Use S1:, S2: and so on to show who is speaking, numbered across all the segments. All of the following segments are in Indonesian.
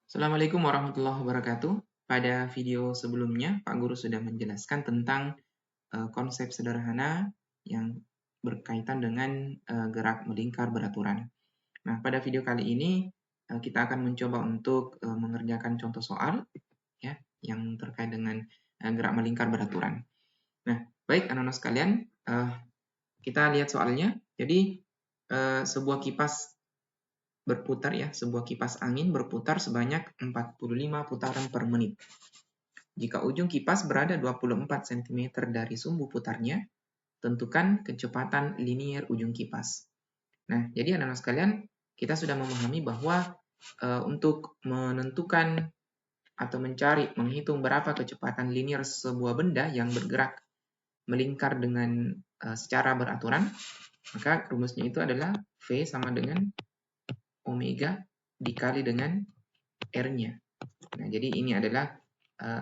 S1: Assalamualaikum warahmatullahi wabarakatuh. Pada video sebelumnya, Pak Guru sudah menjelaskan tentang konsep sederhana yang berkaitan dengan gerak melingkar beraturan. Nah, pada video kali ini kita akan mencoba untuk mengerjakan contoh soal ya yang terkait dengan gerak melingkar beraturan. Nah, baik anak-anak sekalian, kita lihat soalnya. Jadi sebuah kipas berputar ya, sebuah kipas angin berputar sebanyak 45 putaran per menit. Jika ujung kipas berada 24 cm dari sumbu putarnya, tentukan kecepatan linier ujung kipas. Nah, jadi anak-anak sekalian, kita sudah memahami bahwa untuk menentukan atau mencari, menghitung berapa kecepatan linier sebuah benda yang bergerak melingkar dengan secara beraturan, maka rumusnya itu adalah V sama dengan omega dikali dengan R-nya. Nah, jadi ini adalah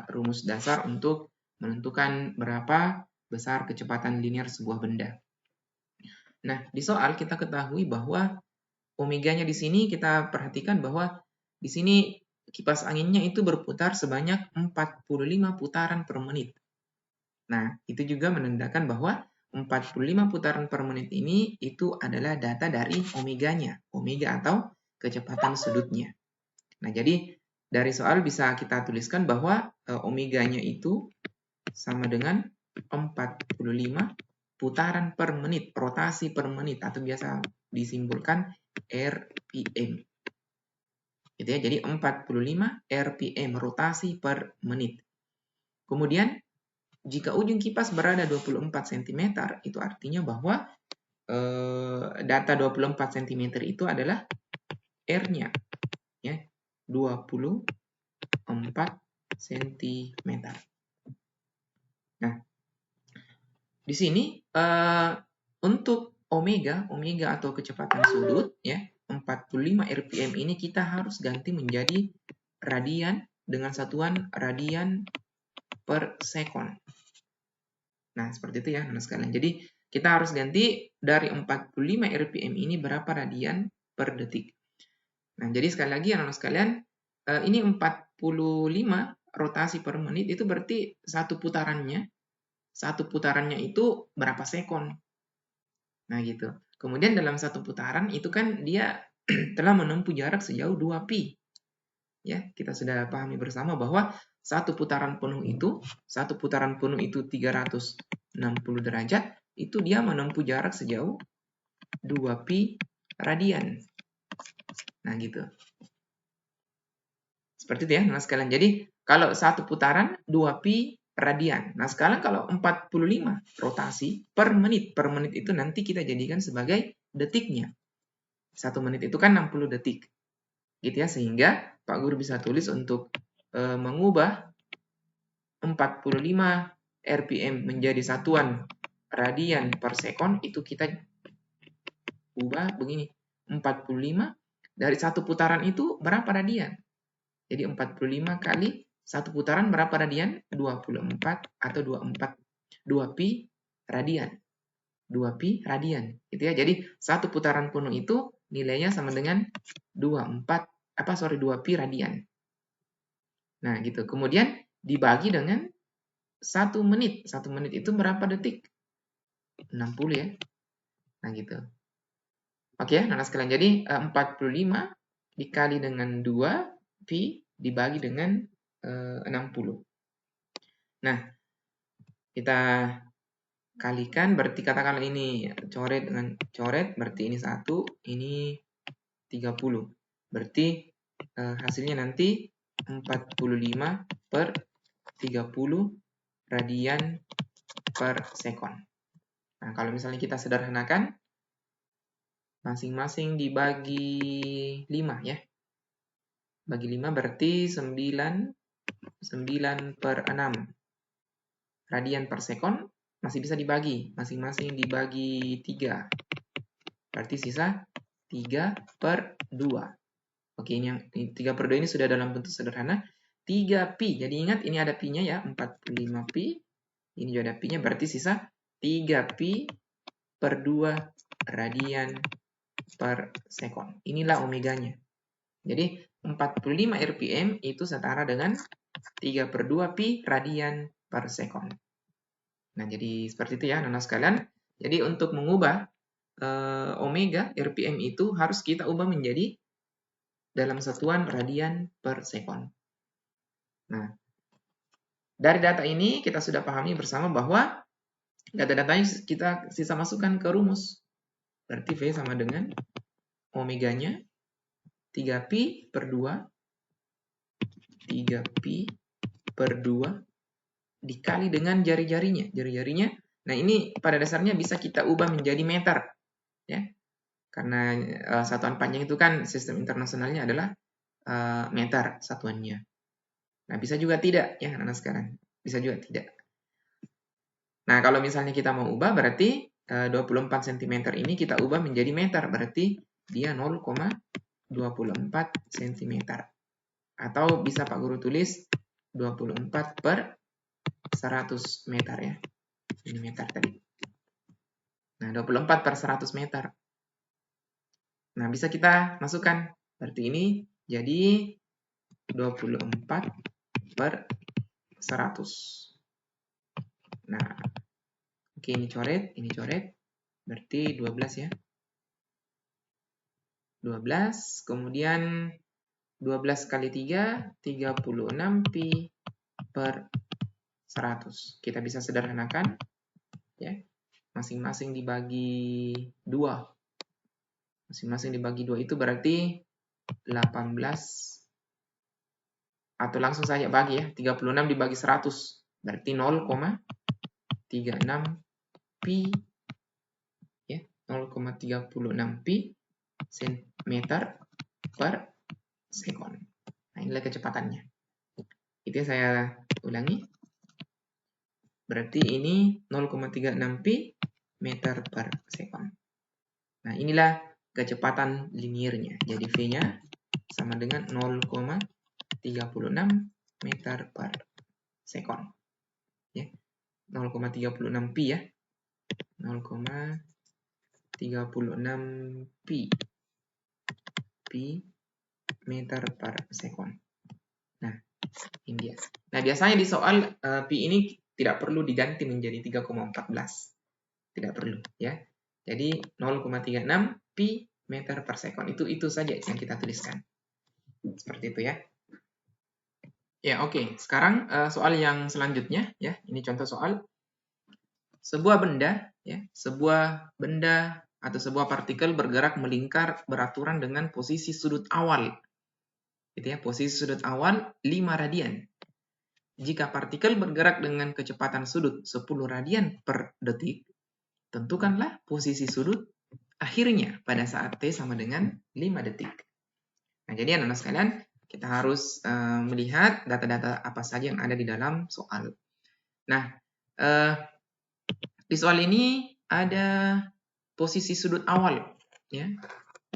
S1: rumus dasar untuk menentukan berapa besar kecepatan linier sebuah benda. Nah, di soal kita ketahui bahwa omeganya di sini kita perhatikan bahwa di sini kipas anginnya itu berputar sebanyak 45 putaran per menit. Nah, itu juga menandakan bahwa 45 putaran per menit ini itu adalah data dari omeganya, omega atau kecepatan sudutnya. Nah, jadi dari soal bisa kita tuliskan bahwa omeganya itu sama dengan 45 putaran per menit, rotasi per menit, atau biasa disimbolkan RPM. Gitu ya, jadi 45 RPM, rotasi per menit. Kemudian, jika ujung kipas berada 24 cm, itu artinya bahwa data 24 cm itu adalah R-nya. Ya, 24 cm. Nah, di sini untuk omega atau kecepatan sudut ya, 45 rpm ini kita harus ganti menjadi radian dengan satuan radian per sekon. Nah, seperti itu ya, anak sekalian. Jadi, kita harus ganti dari 45 rpm ini berapa radian per detik. Nah, jadi sekali lagi anak sekalian, ini 45 rotasi per menit itu berarti satu putarannya itu berapa sekon. Nah, gitu. Kemudian dalam satu putaran itu kan dia telah menempuh jarak sejauh 2pi. Ya, kita sudah pahami bersama bahwa satu putaran penuh itu 360 derajat, itu dia menempuh jarak sejauh 2pi radian. Nah, gitu. Seperti itu ya, nah sekalian. Jadi, kalau satu putaran 2pi radian. Nah, sekarang kalau 45 rotasi per menit itu nanti kita jadikan sebagai detiknya. 1 menit itu kan 60 detik. Gitu ya, sehingga Pak Guru bisa tulis untuk mengubah 45 rpm menjadi satuan radian per sekon, itu kita ubah begini. 45 dari satu putaran itu berapa radian? Jadi 45 kali satu putaran berapa radian? 24 atau 2pi radian. 2pi radian. Gitu ya. Jadi satu putaran penuh itu nilainya sama dengan 2pi radian. Nah, gitu. Kemudian dibagi dengan 1 menit. 1 menit itu berapa detik? 60 ya. Nah, gitu. Oke, anak sekalian. Jadi 45 dikali dengan 2pi dibagi dengan 60. Nah, kita kalikan, berarti katakanlah ini coret dengan coret, berarti ini 1, ini 30. Berarti hasilnya nanti 45 per 30 radian per sekon. Nah, kalau misalnya kita sederhanakan, masing-masing dibagi 5 ya. Bagi 5 berarti 9 per 6 radian per sekon, masih bisa dibagi. Masing-masing dibagi 3. Berarti sisa 3 per 2. Oke, ini yang 3 per 2 ini sudah dalam bentuk sederhana. 3pi. Jadi ingat ini ada pi-nya ya, 45pi. Ini juga ada pi-nya, berarti sisa 3pi per 2 radian per sekon. Inilah omeganya. Jadi 45 rpm itu setara dengan 3/2 pi radian per sekon. Nah, jadi seperti itu ya, anak-anak sekalian. Jadi untuk mengubah omega rpm itu harus kita ubah menjadi dalam satuan radian per sekon. Nah, dari data ini kita sudah pahami bersama bahwa data-datanya kita sisa masukkan ke rumus. Berarti V sama dengan omeganya 3pi per 2 dikali dengan jari-jarinya. Jari-jarinya, nah ini pada dasarnya bisa kita ubah menjadi meter. Ya, karena satuan panjang itu kan sistem internasionalnya adalah meter satuannya. Nah, bisa juga tidak ya anak-anak sekarang. Bisa juga tidak. Nah, kalau misalnya kita mau ubah berarti 24 cm ini kita ubah menjadi meter. Berarti dia 0,24 cm. Atau bisa Pak Guru tulis 24 per 100 meter ya. Ini meter tadi. Nah, 24 per 100 meter. Nah, bisa kita masukkan. Berarti ini jadi 24 per 100. Nah, oke, ini coret. Berarti 12 ya. 12, kemudian 12 kali 3, 36 pi per 100. Kita bisa sederhanakan. Ya, masing-masing dibagi 2. Masing-masing dibagi 2 itu berarti 18. Atau langsung saja bagi ya. 36 dibagi 100. Berarti 0,36 pi. Ya, 0,36 pi cm per sekon. Nah, inilah kecepatannya. Itu saya ulangi. Berarti ini 0,36 pi meter per sekon. Nah, inilah kecepatan liniernya. Jadi V-nya sama dengan 0,36 meter per sekon. Ya. 0,36 pi ya. 0,36 pi meter per sekon. Nah, ini dia. Nah, biasanya di soal pi ini tidak perlu diganti menjadi 3,14. Tidak perlu ya. Jadi 0,36 pi meter per sekon. Itu saja yang kita tuliskan. Seperti itu ya. Ya, oke. Sekarang soal yang selanjutnya ya. Ini contoh soal. Sebuah benda ya, sebuah benda atau sebuah partikel bergerak melingkar beraturan dengan posisi sudut awal. Gitu ya, posisi sudut awal 5 radian. Jika partikel bergerak dengan kecepatan sudut 10 radian per detik, tentukanlah posisi sudut akhirnya pada saat T sama dengan 5 detik. Nah, jadi anak-anak sekalian, kita harus melihat data-data apa saja yang ada di dalam soal. Nah, di soal ini ada posisi sudut awal. Ya.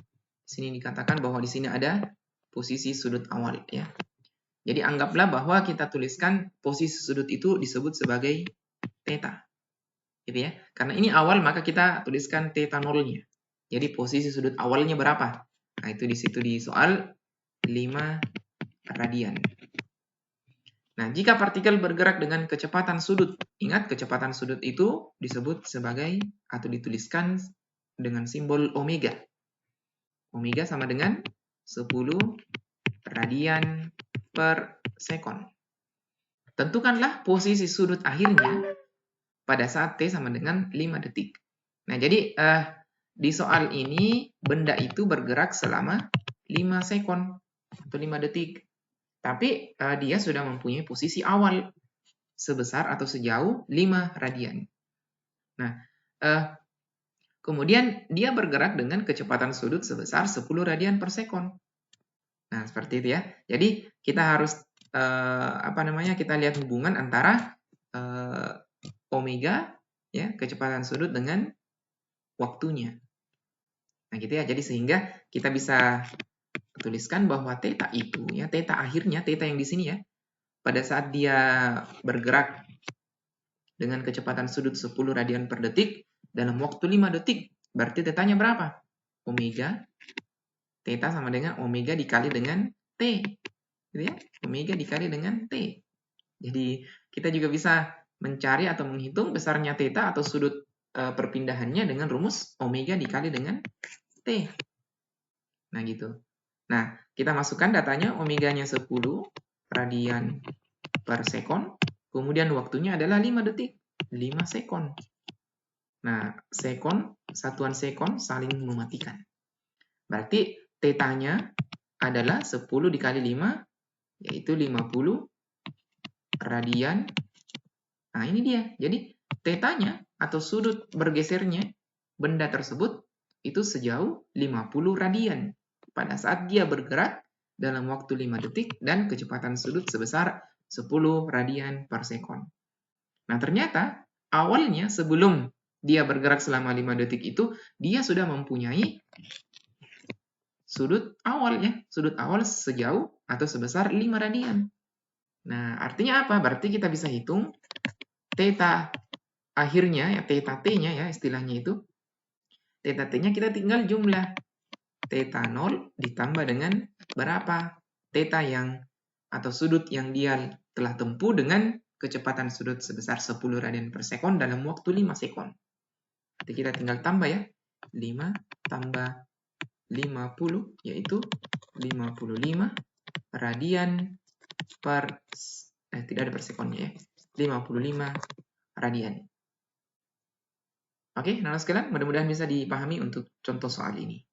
S1: Di sini dikatakan bahwa di sini ada posisi sudut awal. Ya. Jadi anggaplah bahwa kita tuliskan posisi sudut itu disebut sebagai theta. Gitu ya. Karena ini awal maka kita tuliskan theta nolnya. Jadi posisi sudut awalnya berapa? Nah, itu di situ di soal 5 radian. Nah, jika partikel bergerak dengan kecepatan sudut, ingat kecepatan sudut itu disebut sebagai atau dituliskan dengan simbol omega. Omega sama dengan 10 radian per sekon. Tentukanlah posisi sudut akhirnya pada saat T sama dengan 5 detik. Nah, jadi di soal ini benda itu bergerak selama 5 sekon atau 5 detik. Tapi dia sudah mempunyai posisi awal sebesar atau sejauh 5 radian. Nah, kemudian dia bergerak dengan kecepatan sudut sebesar 10 radian per sekon. Nah, seperti itu ya. Jadi kita harus kita lihat hubungan antara omega ya, kecepatan sudut dengan waktunya. Nah, gitu ya. Jadi sehingga kita bisa tuliskan bahwa theta itu ya, theta akhirnya, theta yang di sini ya, pada saat dia bergerak dengan kecepatan sudut 10 radian per detik dalam waktu 5 detik, berarti tetanya berapa? Omega, theta sama dengan omega dikali dengan T. Gitu ya. Omega dikali dengan T. Jadi kita juga bisa mencari atau menghitung besarnya theta atau sudut perpindahannya dengan rumus omega dikali dengan T. Nah gitu. Nah, kita masukkan datanya omeganya 10 radian per sekon. Kemudian waktunya adalah 5 detik. 5 sekon. Nah, sekon, satuan sekon saling mematikan. Berarti tetanya adalah 10 dikali 5, yaitu 50 radian. Nah, ini dia. Jadi, tetanya atau sudut bergesernya benda tersebut itu sejauh 50 radian pada saat dia bergerak dalam waktu 5 detik dan kecepatan sudut sebesar 10 radian per sekon. Nah, ternyata awalnya sebelum dia bergerak selama 5 detik itu, dia sudah mempunyai sudut awal ya, sudut awal sejauh atau sebesar 5 radian. Nah, artinya apa? Berarti kita bisa hitung theta akhirnya, ya theta t-nya ya istilahnya itu. Theta t-nya kita tinggal jumlah. Theta 0 ditambah dengan berapa? Theta yang atau sudut yang dia telah tempuh dengan kecepatan sudut sebesar 10 radian per sekon dalam waktu 5 sekon. Jadi kita tinggal tambah ya. 5 tambah 50 yaitu 55 radian per tidak ada per sekonnya ya. 55 radian. Oke, anak sekalian, mudah-mudahan bisa dipahami untuk contoh soal ini.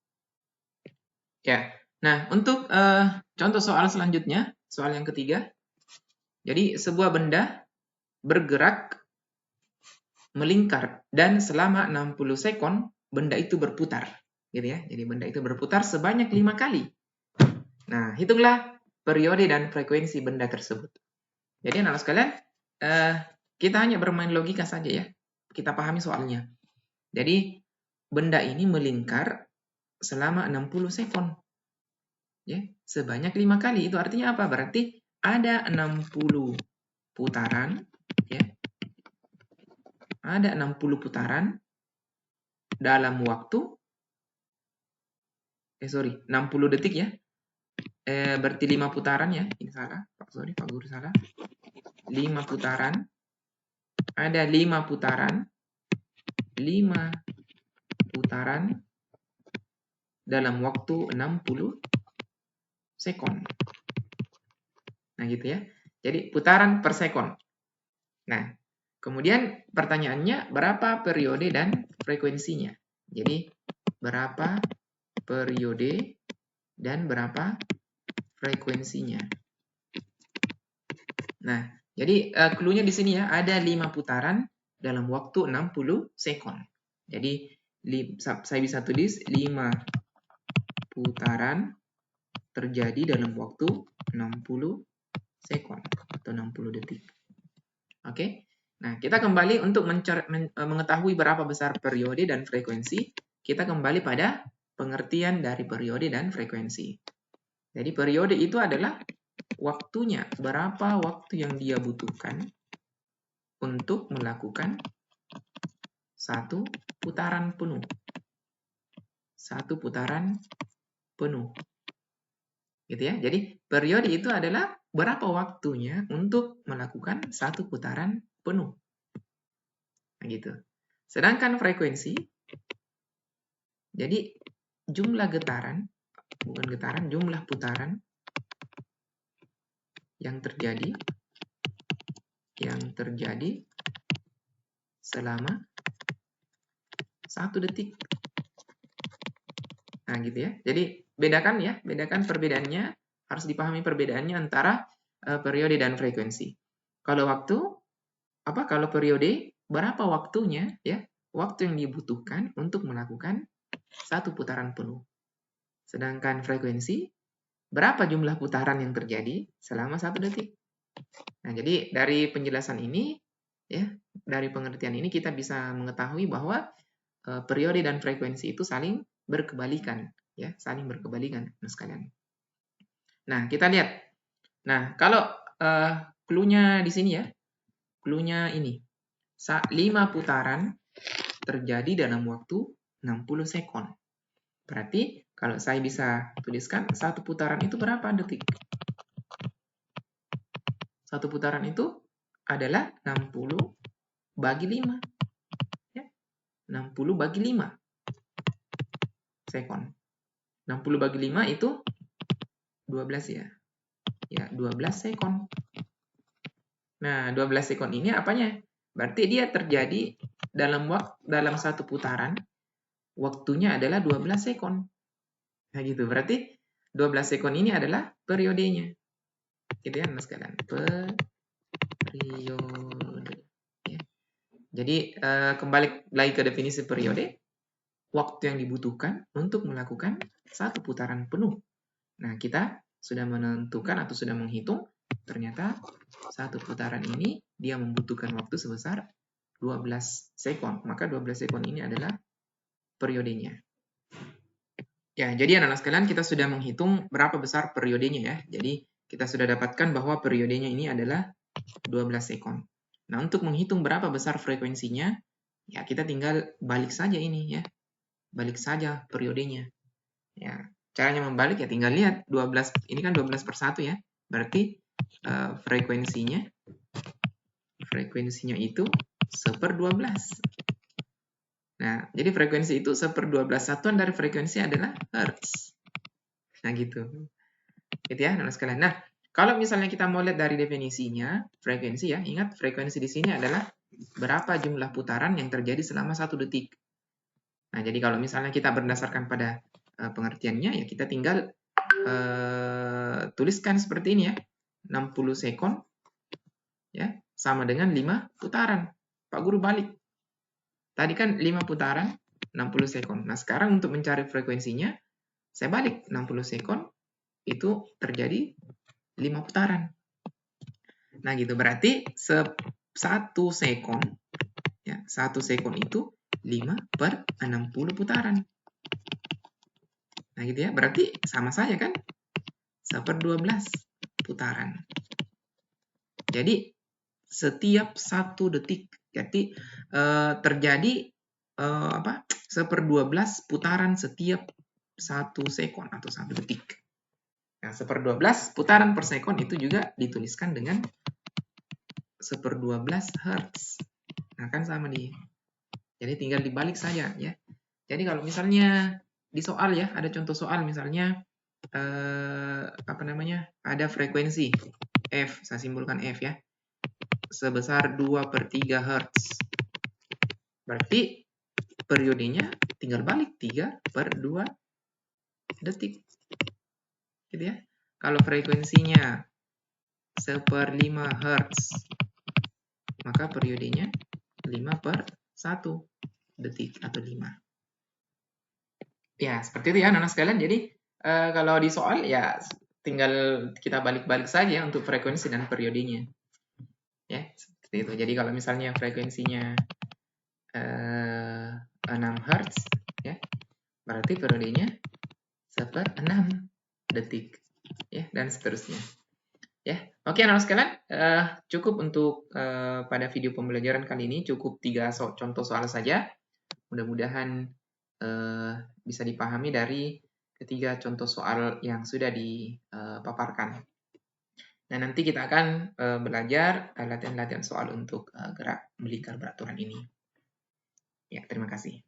S1: Ya. Nah, untuk contoh soal selanjutnya, soal yang ketiga. Jadi sebuah benda bergerak melingkar dan selama 60 sekon benda itu berputar, gitu ya. Jadi benda itu berputar sebanyak 5 kali. Nah, hitunglah periode dan frekuensi benda tersebut. Jadi anak sekalian, kita hanya bermain logika saja ya. Kita pahami soalnya. Jadi benda ini melingkar selama 60 sekon. Ya, sebanyak 5 kali. Itu artinya apa? Berarti ada 60 putaran, ya. Ada 60 putaran dalam waktu 60 detik ya. Berarti 5 putaran ya. Ini salah. Pak Guru salah. 5 putaran. Ada 5 putaran. 5 putaran dalam waktu 60 sekon. Nah, gitu ya. Jadi putaran per sekon. Nah, kemudian pertanyaannya berapa periode dan frekuensinya? Jadi berapa periode dan berapa frekuensinya? Nah, jadi clue-nya di sini ya, ada 5 putaran dalam waktu 60 sekon. Jadi saya bisa tulis 5 putaran terjadi dalam waktu 60 sekon atau 60 detik. Oke. Nah, kita kembali untuk mengetahui berapa besar periode dan frekuensi, kita kembali pada pengertian dari periode dan frekuensi. Jadi periode itu adalah waktunya, berapa waktu yang dia butuhkan untuk melakukan satu putaran penuh. Satu putaran penuh. Gitu ya. Jadi periode itu adalah berapa waktunya untuk melakukan satu putaran penuh. Nah, gitu. Sedangkan frekuensi, jadi jumlah getaran, bukan getaran, jumlah putaran yang terjadi selama 1 detik. Nah, gitu ya. Jadi bedakan ya, bedakan perbedaannya, harus dipahami perbedaannya antara periode dan frekuensi. Kalau periode, berapa waktunya ya? Waktu yang dibutuhkan untuk melakukan satu putaran penuh. Sedangkan frekuensi, berapa jumlah putaran yang terjadi selama 1 detik. Nah, jadi dari penjelasan ini ya, dari pengertian ini kita bisa mengetahui bahwa periode dan frekuensi itu saling berkebalikan ya, saling berkebalikan sekalian. Nah, kita lihat. Nah, kalau clue-nya di sini ya. Clue-nya ini. 5 putaran terjadi dalam waktu 60 sekon. Berarti Kalau saya bisa tuliskan, satu putaran itu berapa detik? Satu putaran itu adalah 60 bagi 5. Ya. 60 bagi 5 sekon. 60 bagi 5 itu 12 ya. Ya, 12 sekon. Nah, 12 sekon ini apanya? Berarti dia terjadi dalam satu putaran, waktunya adalah 12 sekon. Nah, gitu. Berarti 12 sekon ini adalah periodenya. Gitu ya, Mas sekalian. Periode. Ya. Jadi, kembali lagi ke definisi periode. Waktu yang dibutuhkan untuk melakukan satu putaran penuh. Nah, kita sudah menentukan atau sudah menghitung, ternyata satu putaran ini dia membutuhkan waktu sebesar 12 sekon. Maka 12 sekon ini adalah periodenya. Ya, jadi anak-anak sekalian kita sudah menghitung berapa besar periodenya ya. Jadi kita sudah dapatkan bahwa periodenya ini adalah 12 sekon. Nah, untuk menghitung berapa besar frekuensinya, ya kita tinggal balik saja ini ya. Balik saja periodenya. Ya, caranya membalik ya tinggal lihat 12, ini kan 12 per 1 ya. Berarti frekuensinya itu 1/12. Nah, jadi frekuensi itu 1/12 satuan dari frekuensi adalah hertz. Nah, gitu. Gitu ya, anak sekalian. Nah, kalau misalnya kita mau lihat dari definisinya, frekuensi ya, ingat frekuensi di sini adalah berapa jumlah putaran yang terjadi selama 1 detik. Nah, jadi kalau misalnya kita berdasarkan pada pengertiannya, ya kita tinggal tuliskan seperti ini ya. 60 sekon ya, sama dengan 5 putaran. Pak Guru balik. Tadi kan 5 putaran, 60 sekon. Nah, sekarang untuk mencari frekuensinya, saya balik 60 sekon, itu terjadi 5 putaran. Nah, gitu. Berarti 1 sekon, ya, 1 sekon itu 5/60 putaran. Nah, gitu ya. Berarti sama saja kan? 1/12 putaran. Jadi, setiap 1 detik. Jadi terjadi 1/12 putaran setiap 1 sekon atau 1 detik. Nah, 1/12 putaran per sekon itu juga dituliskan dengan 1/12 Hz. Nah, kan sama nih. Jadi tinggal dibalik saja ya. Jadi kalau misalnya di soal ya, ada contoh soal misalnya ada frekuensi F, saya simbolkan F ya, sebesar 2/3 Hz. Berarti periodenya tinggal balik 3/2 detik. Gitu ya. Kalau frekuensinya 1/5 Hz, maka periodenya 5/1 detik atau 5. Ya, seperti itu ya anak-anak sekalian. Jadi kalau di soal ya tinggal kita balik-balik saja untuk frekuensi dan periodenya. Ya, seperti itu. Jadi kalau misalnya frekuensinya 6 Hz ya, berarti periodenya 1/6 detik ya, dan seterusnya. Ya, oke anak-anak sekalian, cukup untuk pada video pembelajaran kali ini, cukup 3 contoh soal saja. Mudah-mudahan bisa dipahami dari ketiga contoh soal yang sudah dipaparkan. Nah, nanti kita akan belajar latihan-latihan soal untuk gerak melingkar beraturan ini. Ya, terima kasih.